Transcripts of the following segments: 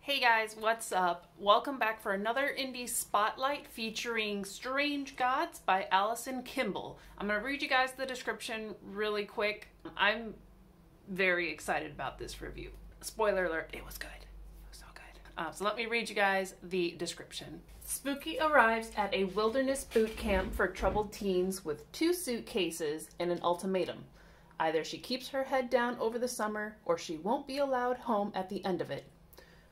Hey guys, what's up? Welcome back for another indie spotlight featuring Strange Gods by Alison Kimble. I'm going to read you guys the description really quick. I'm very excited about this review. Spoiler alert, it was good. It was so good. So let me read you guys the description. Spooky arrives at a wilderness boot camp for troubled teens with 2 suitcases and an ultimatum. Either she keeps her head down over the summer or she won't be allowed home at the end of it.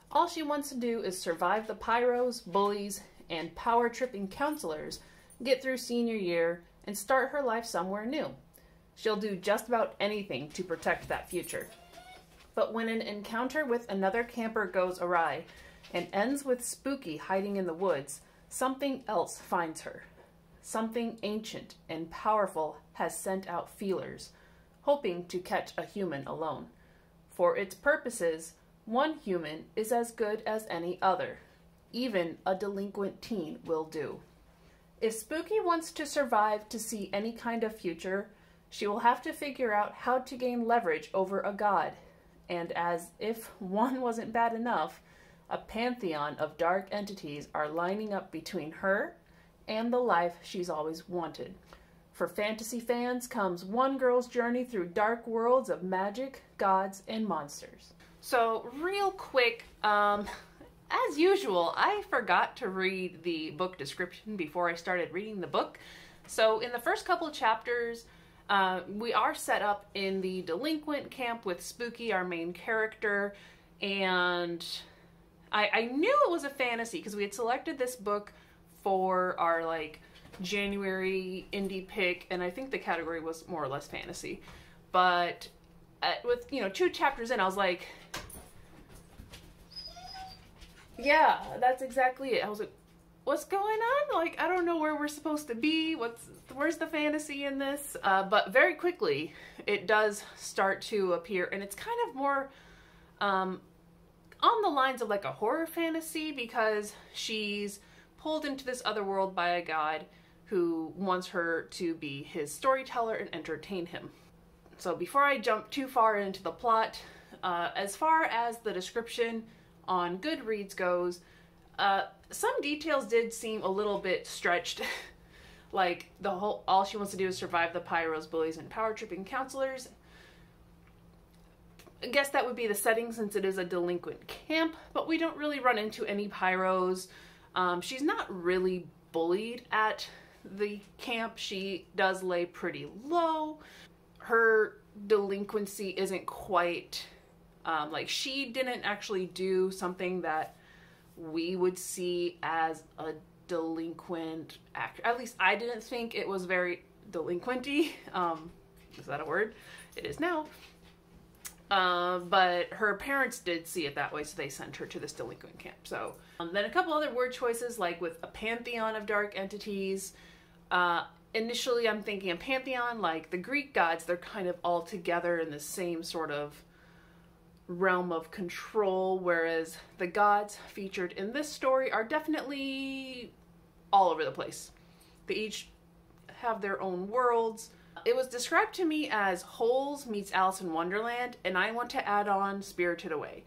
All she wants to do is survive the pyros, bullies, and power-tripping counselors, get through senior year, and start her life somewhere new. She'll do just about anything to protect that future. But when an encounter with another camper goes awry and ends with Spooky hiding in the woods, something else finds her. Something ancient and powerful has sent out feelers, hoping to catch a human alone. For its purposes, one human is as good as any other. Even a delinquent teen will do. If Spooky wants to survive to see any kind of future, she will have to figure out how to gain leverage over a god. And as if one wasn't bad enough, a pantheon of dark entities are lining up between her and the life she's always wanted. For fantasy fans comes one girl's journey through dark worlds of magic, gods, and monsters. So real quick, as usual, I forgot to read the book description before I started reading the book. So in the first couple of chapters, we are set up in the delinquent camp with Spooky, our main character, and I knew it was a fantasy because we had selected this book for our January indie pick, and I think the category was more or less fantasy. But with 2 chapters in, I was like, yeah, that's exactly it. I was like, what's going on? I don't know where we're supposed to be. Where's the fantasy in this? But very quickly, it does start to appear, and it's kind of more on the lines of a horror fantasy, because she's pulled into this other world by a god who wants her to be his storyteller and entertain him. So before I jump too far into the plot, as far as the description on Goodreads goes, some details did seem a little bit stretched. All she wants to do is survive the pyros, bullies, and power-tripping counselors. I guess that would be the setting since it is a delinquent camp, but we don't really run into any pyros. She's not really bullied at the camp. She does lay pretty low. Her delinquency isn't quite, she didn't actually do something that we would see as a delinquent actor. At least I didn't think it was very delinquent-y. Is that a word? It is now. But her parents did see it that way, so they sent her to this delinquent camp. So then a couple other word choices, like with a pantheon of dark entities. Initially I'm thinking a pantheon, like the Greek gods, they're kind of all together in the same sort of realm of control, whereas the gods featured in this story are definitely all over the place. They each have their own worlds. It was described to me as Holes meets Alice in Wonderland, and I want to add on Spirited Away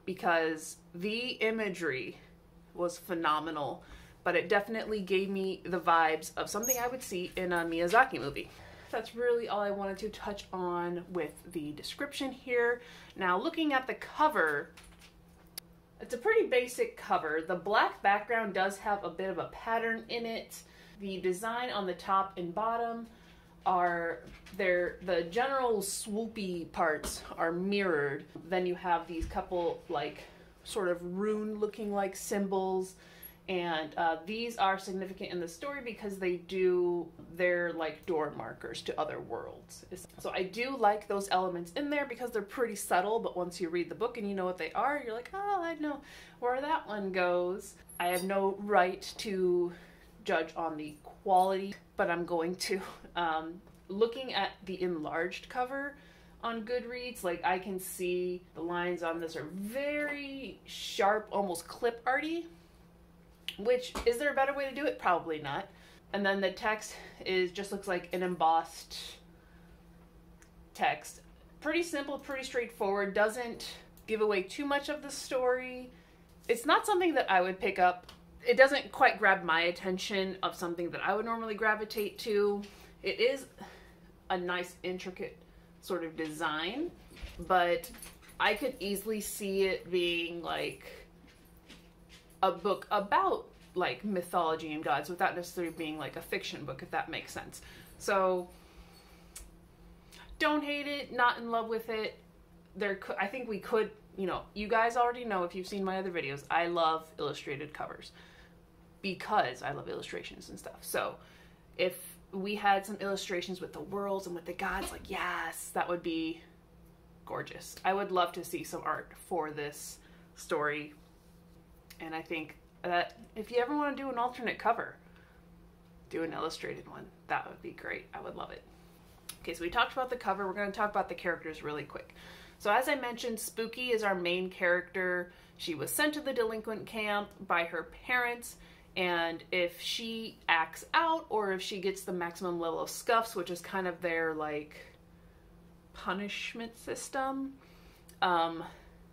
because the imagery was phenomenal, but it definitely gave me the vibes of something I would see in a Miyazaki movie. That's really all I wanted to touch on with the description here. Now, looking at the cover, it's a pretty basic cover. The black background does have a bit of a pattern in it. The design on the top and bottom are the general swoopy parts are mirrored. Then you have these couple sort of rune looking symbols, and these are significant in the story because they're door markers to other worlds. So I do like those elements in there because they're pretty subtle, but once you read the book and you know what they are, you're like, oh, I know where that one goes. I have no right to judge on the quality, but I'm going to. Looking at the enlarged cover on Goodreads, I can see the lines on this are very sharp, almost clip arty. Which, is there a better way to do it? Probably not. And then the text just looks like an embossed text. Pretty simple, pretty straightforward, doesn't give away too much of the story. It's not something that I would pick up. It doesn't quite grab my attention of something that I would normally gravitate to. It is a nice, intricate sort of design, but I could easily see it being like a book about like mythology and gods without necessarily being like a fiction book, if that makes sense. So don't hate it, not in love with it. I think we could, you know, you guys already know if you've seen my other videos, I love illustrated covers because I love illustrations and stuff. So if we had some illustrations with the worlds and with the gods, like, yes, that would be gorgeous. I would love to see some art for this story. And I think that if you ever want to do an alternate cover, do an illustrated one. That would be great. I would love it. Okay, so we talked about the cover. We're going to talk about the characters really quick. So as I mentioned, Spooky is our main character. She was sent to the delinquent camp by her parents, and if she acts out or if she gets the maximum level of scuffs, which is kind of their like punishment system,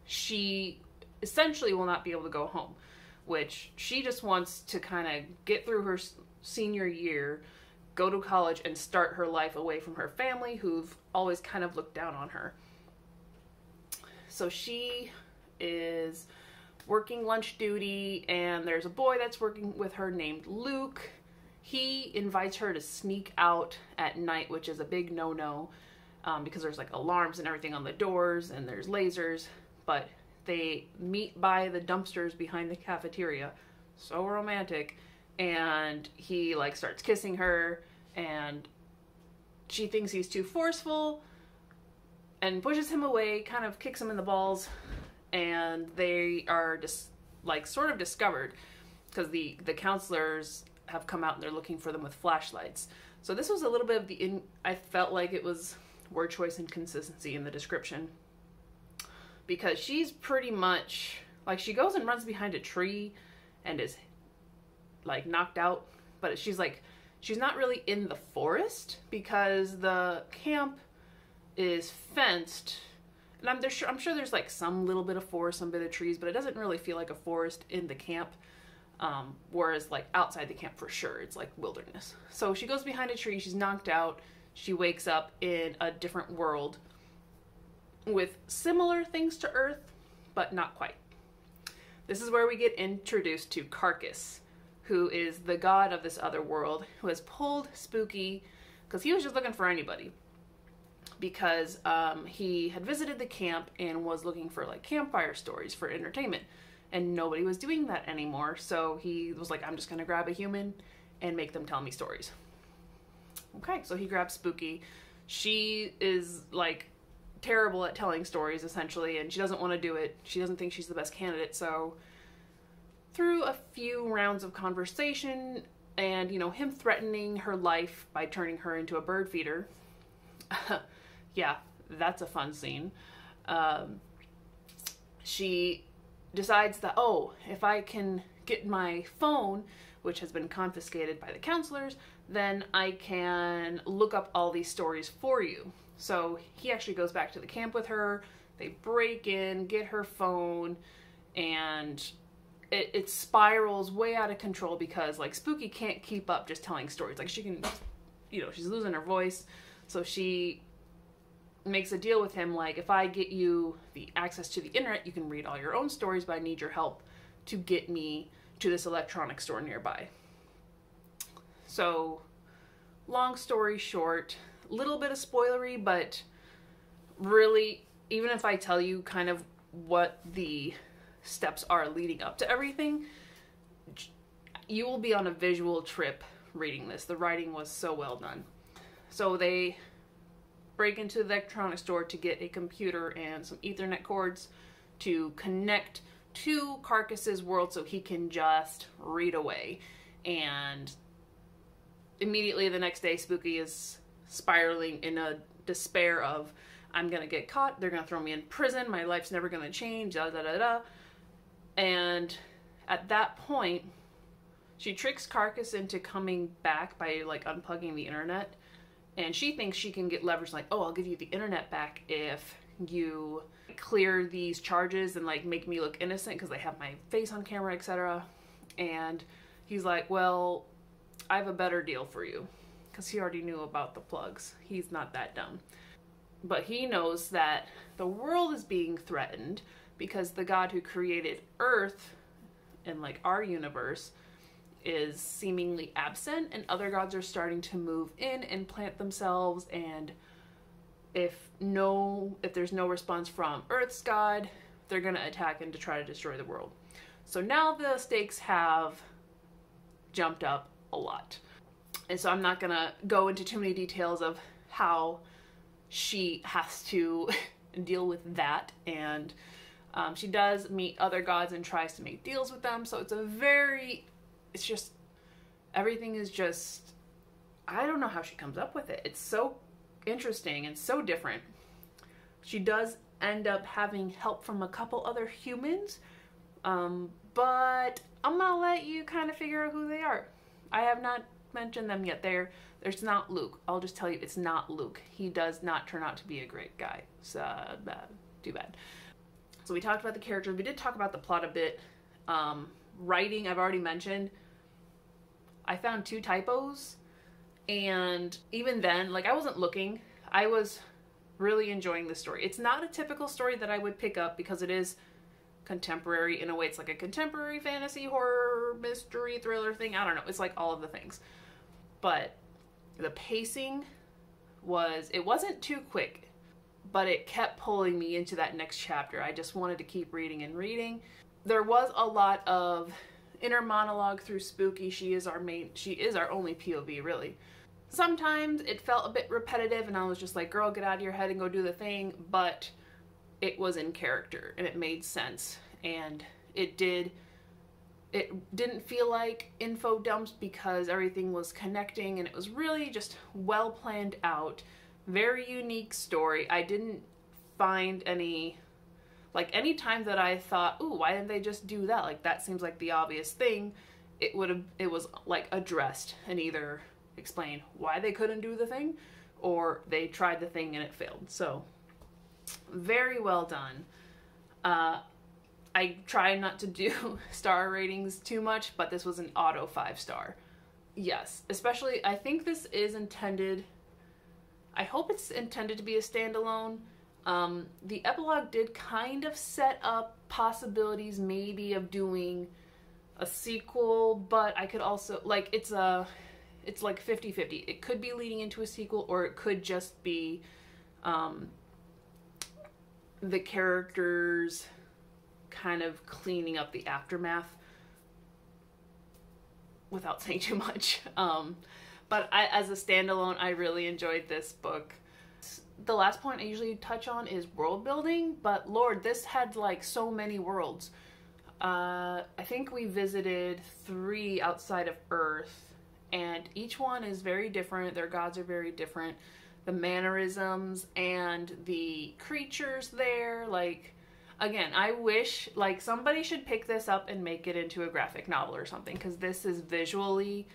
she essentially will not be able to go home, which she just wants to kind of get through her senior year, go to college, and start her life away from her family, who've always kind of looked down on her. So she is working lunch duty, and there's a boy that's working with her named Luke. He invites her to sneak out at night, which is a big no-no, because there's like alarms and everything on the doors, and there's lasers, but they meet by the dumpsters behind the cafeteria. So romantic. And he like starts kissing her, and she thinks he's too forceful and pushes him away, kind of kicks him in the balls, and they are just like sort of discovered because the counselors have come out and they're looking for them with flashlights. So this was a little bit of I felt like it was word choice and consistency in the description, because she's pretty much like, she goes and runs behind a tree and is like knocked out, but she's not really in the forest because the camp is fenced, and I'm sure there's like some little bit of forest, some bit of trees, but it doesn't really feel like a forest in the camp, whereas like outside the camp for sure it's like wilderness. So she goes behind a tree, she's knocked out, she wakes up in a different world with similar things to Earth, but not quite. This is where we get introduced to Carcass, who is the god of this other world, who has pulled Spooky because he was just looking for anybody, because he had visited the camp and was looking for like campfire stories for entertainment, and nobody was doing that anymore. So he was like, I'm just gonna grab a human and make them tell me stories. Okay, so he grabs Spooky. She is like terrible at telling stories essentially, and she doesn't want to do it. She doesn't think she's the best candidate. So through a few rounds of conversation and, you know, him threatening her life by turning her into a bird feeder, yeah, that's a fun scene. She decides that, oh, if I can get my phone, which has been confiscated by the counselors, then I can look up all these stories for you. So he actually goes back to the camp with her. They break in, get her phone, and it spirals way out of control because like Spooky can't keep up just telling stories. Like she can, you know, she's losing her voice. So she makes a deal with him, like, if I get you the access to the internet, you can read all your own stories, but I need your help to get me to this electronics store nearby. So long story short, a little bit of spoilery, but really, even if I tell you kind of what the steps are leading up to everything, you will be on a visual trip reading this. The writing was so well done. So they break into the electronics store to get a computer and some Ethernet cords to connect to Carcass's world so he can just read away. And immediately the next day, Spooky is spiraling in a despair of, I'm gonna get caught, they're gonna throw me in prison, my life's never gonna change, da da da da. And at that point, she tricks Carcass into coming back by like unplugging the internet, and she thinks she can get leverage, like, oh, I'll give you the internet back if you clear these charges and like make me look innocent because they have my face on camera, etc. And he's like, well, I have a better deal for you, because he already knew about the plugs. He's not that dumb. But he knows that the world is being threatened because the God who created Earth and like our universe is seemingly absent, and other gods are starting to move in and plant themselves, and if there's no response from Earth's God, they're going to attack and to try to destroy the world. So now the stakes have jumped up a lot. And so I'm not going to go into too many details of how she has to deal with that. And she does meet other gods and tries to make deals with them. So it's just, everything is just, I don't know how she comes up with it. It's so interesting and so different. She does end up having help from a couple other humans, but I'm gonna let you kind of figure out who they are. I have not mentioned them yet. There's not Luke. I'll just tell you, it's not Luke. He does not turn out to be a great guy. So too bad. So we talked about the characters. We did talk about the plot a bit. Writing, I've already mentioned. I found 2 typos, and even then, like, I wasn't looking. I was really enjoying the story. It's not a typical story that I would pick up because it is contemporary in a way. It's like a contemporary fantasy, horror, mystery, thriller thing. I don't know. It's like all of the things. But the pacing it wasn't too quick, but it kept pulling me into that next chapter. I just wanted to keep reading and reading. There was a lot of inner monologue through Spooky. She is our only POV, really. Sometimes it felt a bit repetitive and I was just like, girl, get out of your head and go do the thing, but it was in character and it made sense, and it didn't feel like info dumps because everything was connecting, and it was really just well planned out, very unique story. I didn't find any time that I thought, ooh, why didn't they just do that? Like, that seems like the obvious thing. It was like addressed and either explained why they couldn't do the thing, or they tried the thing and it failed. So very well done. I try not to do star ratings too much, but this was an auto 5-star. Yes, especially, I think this is intended, I hope it's intended to be a standalone. The epilogue did kind of set up possibilities maybe of doing a sequel, but I could also, like, it's like 50-50. It could be leading into a sequel, or it could just be the characters kind of cleaning up the aftermath without saying too much. But as a standalone, I really enjoyed this book. The last point I usually touch on is world building, but Lord, this had like so many worlds. I think we visited 3 outside of Earth, and each one is very different. Their gods are very different. The mannerisms and the creatures there, like, again, I wish, like, somebody should pick this up and make it into a graphic novel or something, because this is visually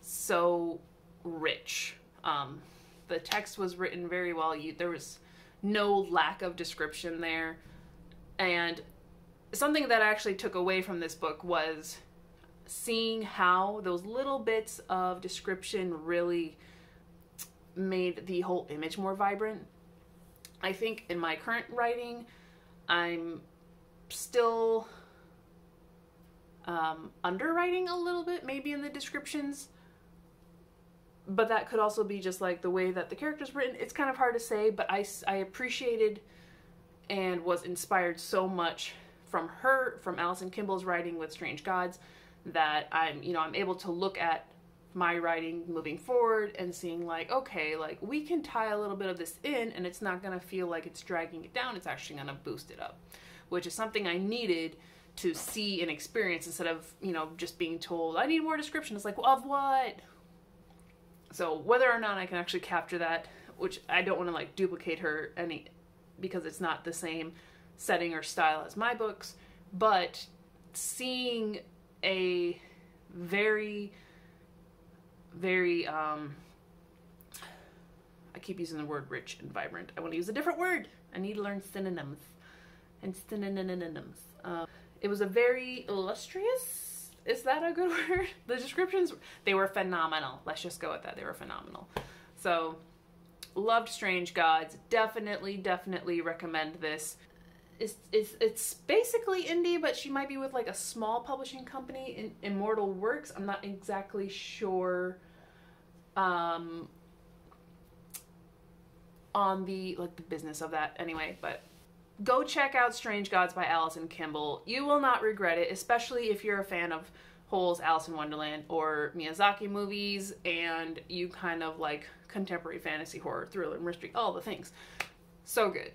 so rich. The text was written very well. There was no lack of description there. And something that I actually took away from this book was seeing how those little bits of description really made the whole image more vibrant. I think in my current writing, I'm still underwriting a little bit, maybe in the descriptions, but that could also be just like the way that the character's written. It's kind of hard to say, but I appreciated and was inspired so much from Alison Kimble's writing with Strange Gods, that I'm able to look at my writing moving forward and seeing like, okay, like, we can tie a little bit of this in and it's not going to feel like it's dragging it down. It's actually going to boost it up, which is something I needed to see and experience instead of, just being told, I need more description. It's like, well, of what? So whether or not I can actually capture that, which I don't want to like duplicate her because it's not the same setting or style as my books, but seeing a very, very, I keep using the word rich and vibrant. I want to use a different word. I need to learn synonyms and synonyms. It was a very illustrious, is that a good word? The descriptions, they were phenomenal. Let's just go with that. They were phenomenal. So, loved Strange Gods. Definitely recommend this. It's basically indie, but she might be with like a small publishing company in Immortal Works. I'm not exactly sure on the business of that anyway, but go check out Strange Gods by Alison Kimble. You will not regret it, especially if you're a fan of Hole's Alice in Wonderland or Miyazaki movies and you kind of like contemporary fantasy, horror, thriller, mystery, all the things. So good.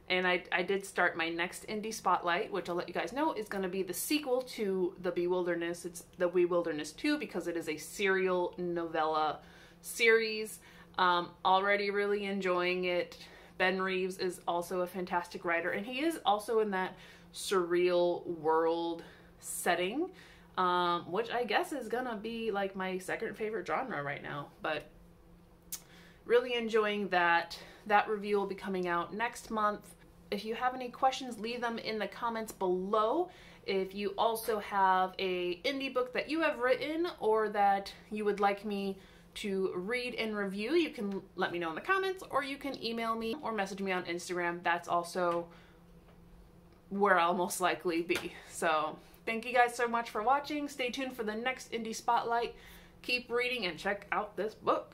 And I did start my next indie spotlight, which I'll let you guys know is going to be the sequel to the Bewilderness. It's the Bewilderness 2 because it is a serial novella series. Already really enjoying it. Ben Reeves is also a fantastic writer, and he is also in that surreal world setting, which I guess is gonna be like my second favorite genre right now. But really enjoying that. That review will be coming out next month. If you have any questions, leave them in the comments below. If you also have a indie book that you have written or that you would like me to read and review, you can let me know in the comments, or you can email me or message me on Instagram. That's also where I'll most likely be. So thank you guys so much for watching. Stay tuned for the next indie spotlight. Keep reading and check out this book.